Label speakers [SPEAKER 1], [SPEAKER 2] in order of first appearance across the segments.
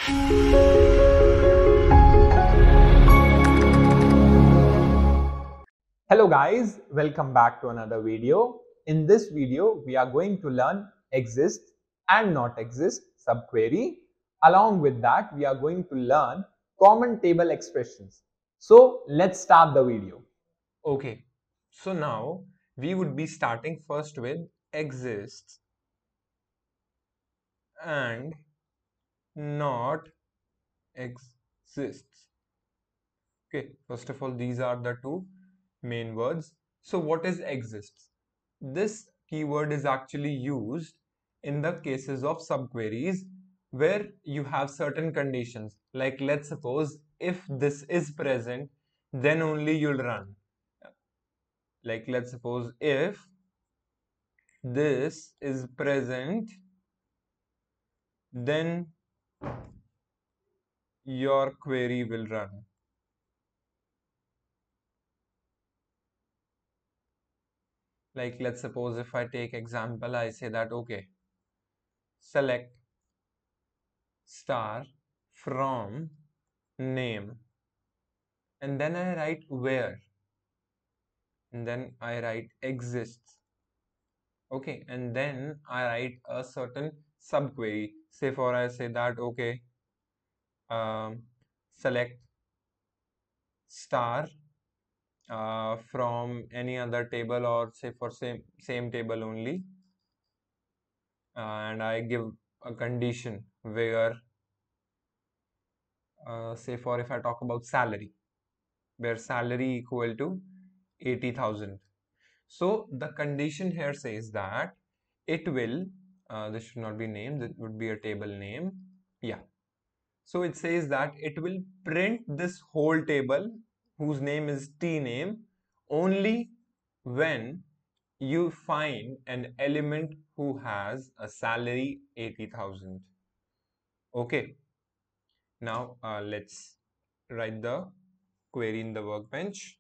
[SPEAKER 1] Hello guys, welcome back to another video. In this video, we are going to learn exist and not exist subquery. Along with that, we are going to learn common table expressions. So let's start the video.
[SPEAKER 2] Okay, so now we would be starting first with exists and not exists. Okay, first of all, these are the two main words. So what is exists? This keyword is actually used in the cases of subqueries where you have certain conditions. Like let's suppose if this is present, then only you'll run. Like let's suppose if this is present, then your query will run. Like let's suppose if I take example, I say that okay, select star from name, and then I write where, and then I write exists. Okay, and then I write a certain subquery. Say for I say that okay, select star from any other table, or say for same table only, and I give a condition where say for if I talk about salary, where salary equal to 80,000. So the condition here says that it will, this should not be named, it would be a table name. Yeah. So it says that it will print this whole table whose name is T name only when you find an element who has a salary 80,000. Okay. Now let's write the query in the workbench.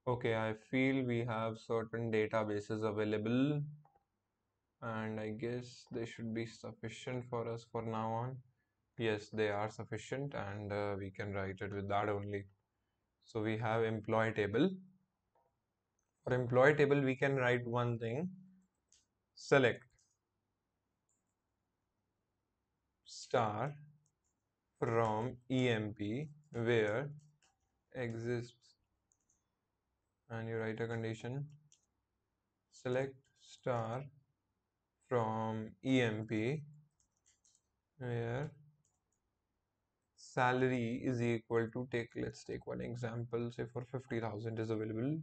[SPEAKER 2] Okay, I feel we have certain databases available, and I guess they should be sufficient for us for now on. Yes, they are sufficient, and we can write it with that only. So we have employee table. For employee table, we can write one thing: select star from EMP where exists, and you write a condition: select star from EMP where salary is equal to, let's take one example, say for 50,000 is available.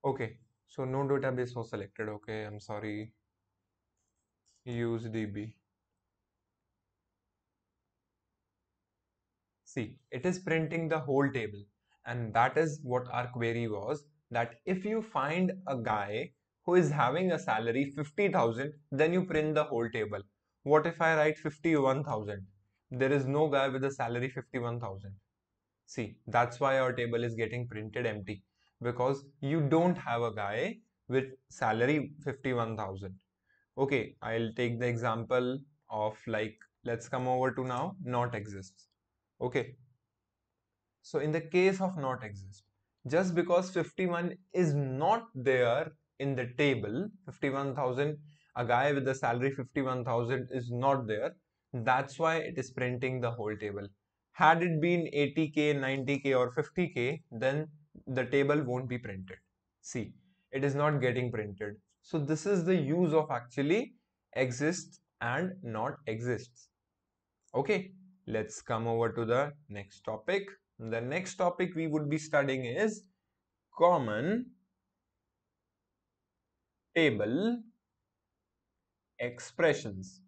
[SPEAKER 2] Okay, so no database was selected. Okay, I'm sorry. Use DB. See, it is printing the whole table, and that is what our query was, that if you find a guy who is having a salary 50,000, then you print the whole table. What if I write 51,000? There is no guy with a salary 51,000. See, that's why our table is getting printed empty, because you don't have a guy with salary 51,000. Okay, I'll take the example of, like, let's come over to now not exists. Okay, so in the case of not exist, just because 51 is not there in the table, 51,000, a guy with the salary 51,000 is not there, that's why it is printing the whole table. Had it been 80k, 90k or 50k, then the table won't be printed. See, it is not getting printed. So this is the use of actually exists and not exists. Okay, let's come over to the next topic. The next topic we would be studying is common table expressions.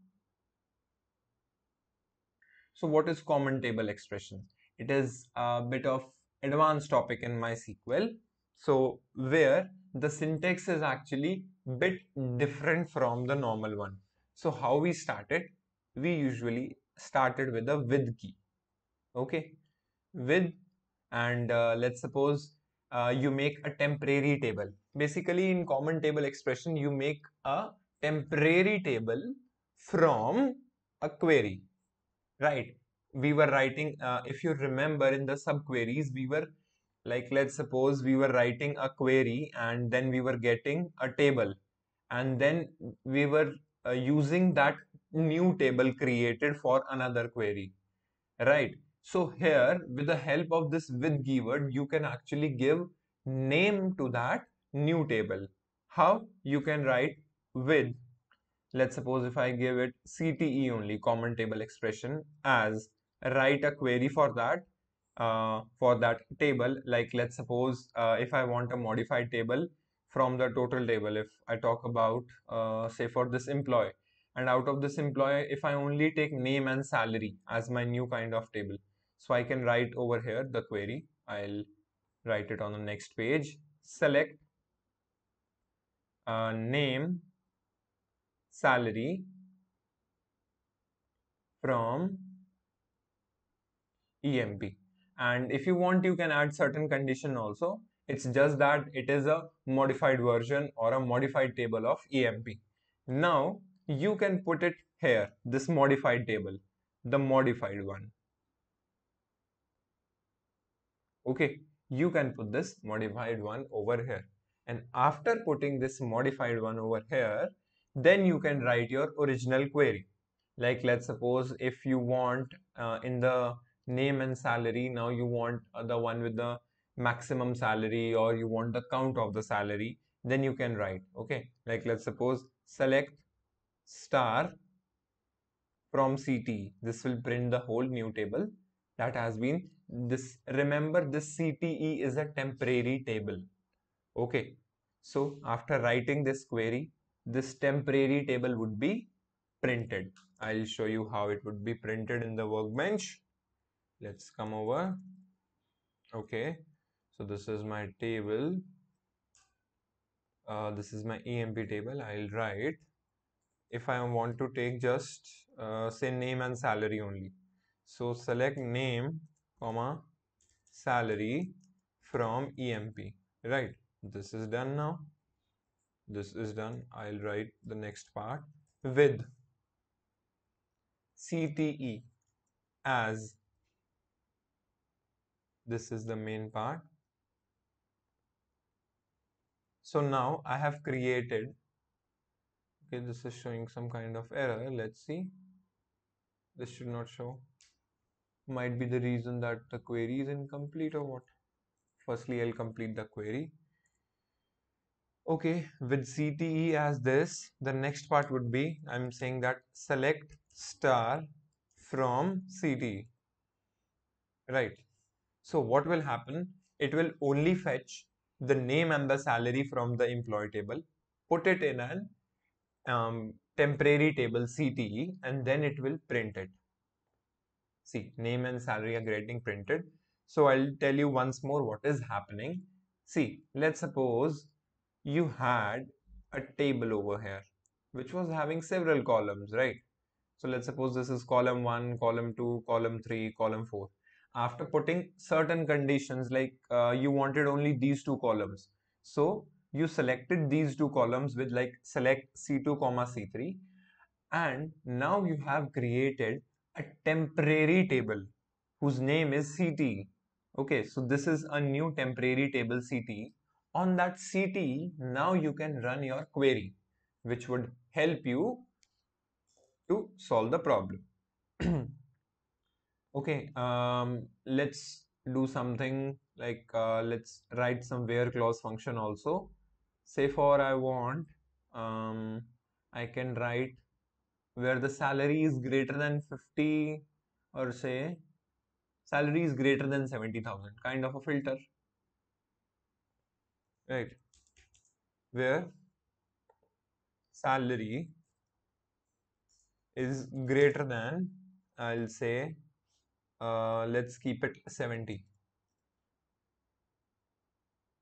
[SPEAKER 2] So what is common table expression? It is a bit of advanced topic in MySQL. So where the syntax is actually bit different from the normal one. So how we started? We usually started with a with key. Okay, with, and let's suppose you make a temporary table. Basically, in common table expression, you make a temporary table from a query, right? We were writing, if you remember in the subqueries, we were like, let's suppose we were writing a query and then we were getting a table, and then we were using that new table created for another query, right? So here, with the help of this with keyword, you can actually give name to that new table. How? You can write with, let's suppose if I give it CTE only, common table expression, as write a query for that table. Like, let's suppose if I want a modified table from the total table, if I talk about say for this employee, and out of this employee, if I only take name and salary as my new kind of table, so I can write over here the query. I'll write it on the next page. Select name, salary from EMP. And if you want, you can add certain condition also. It's just that it is a modified version or a modified table of EMP. Now you can put it here, this modified table, the modified one. Okay, you can put this modified one over here. And after putting this modified one over here, then you can write your original query. Like, let's suppose if you want in the name and salary, now you want the one with the maximum salary, or you want the count of the salary, then you can write. Okay, like let's suppose select star from CTE. This will print the whole new table that has been this. Remember, this CTE is a temporary table. Okay, so after writing this query, this temporary table would be printed. I'll show you how it would be printed in the workbench. Let's come over. Okay, so this is my table. This is my EMP table. I'll write, if I want to take just say name and salary only. So select name, comma, salary from EMP, right? This is done now. This is done. I'll write the next part with CTE as, this is the main part. So now I have created, okay, this is showing some kind of error. Let's see. This should not show. Might be the reason that the query is incomplete or what. Firstly, I'll complete the query. Okay, with CTE as this, the next part would be, I'm saying that select star from CTE, right? So what will happen? It will only fetch the name and the salary from the employee table, put it in an temporary table CTE, and then it will print it. See, name and salary are getting printed. So I'll tell you once more what is happening. See, let's suppose you had a table over here which was having several columns, right? So let's suppose this is column 1, column 2, column 3, column 4. After putting certain conditions, like you wanted only these two columns, so you selected these two columns with like select C2 comma C3, and now you have created a temporary table whose name is CT. Okay, so this is a new temporary table CT. On that CT, now you can run your query, which would help you to solve the problem. Okay, let's do something like let's write some where clause function also. Say for I want, I can write where the salary is greater than 50, or say salary is greater than 70,000, kind of a filter, right? Where salary is greater than, I'll say, let's keep it 70.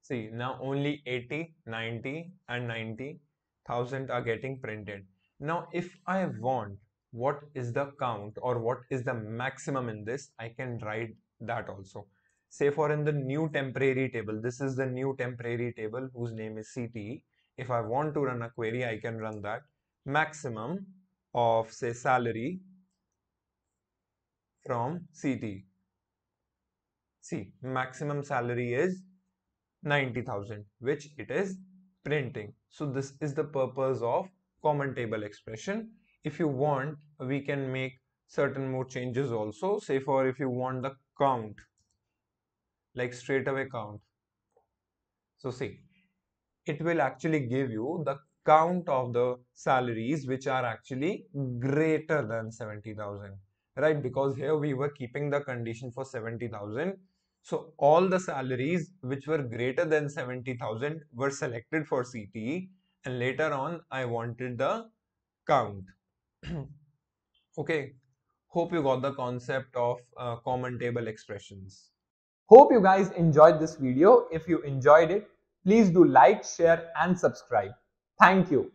[SPEAKER 2] See, now only 80, 90 and 90,000 are getting printed. Now, if I want what is the count or what is the maximum in this, I can write that also. Say for in the new temporary table, this is the new temporary table whose name is CTE. If I want to run a query, I can run that maximum of say salary from CTE. See, maximum salary is 90,000, which it is printing. So this is the purpose of common table expression. If you want, we can make certain more changes also. Say for if you want the count, like straight away count. So see, it will actually give you the count of the salaries which are actually greater than 70,000, right? Because here we were keeping the condition for 70,000. So all the salaries which were greater than 70,000 were selected for CTE, and later on I wanted the count. Okay, hope you got the concept of common table expressions.
[SPEAKER 1] Hope you guys enjoyed this video. If you enjoyed it, please do like, share and subscribe. Thank you.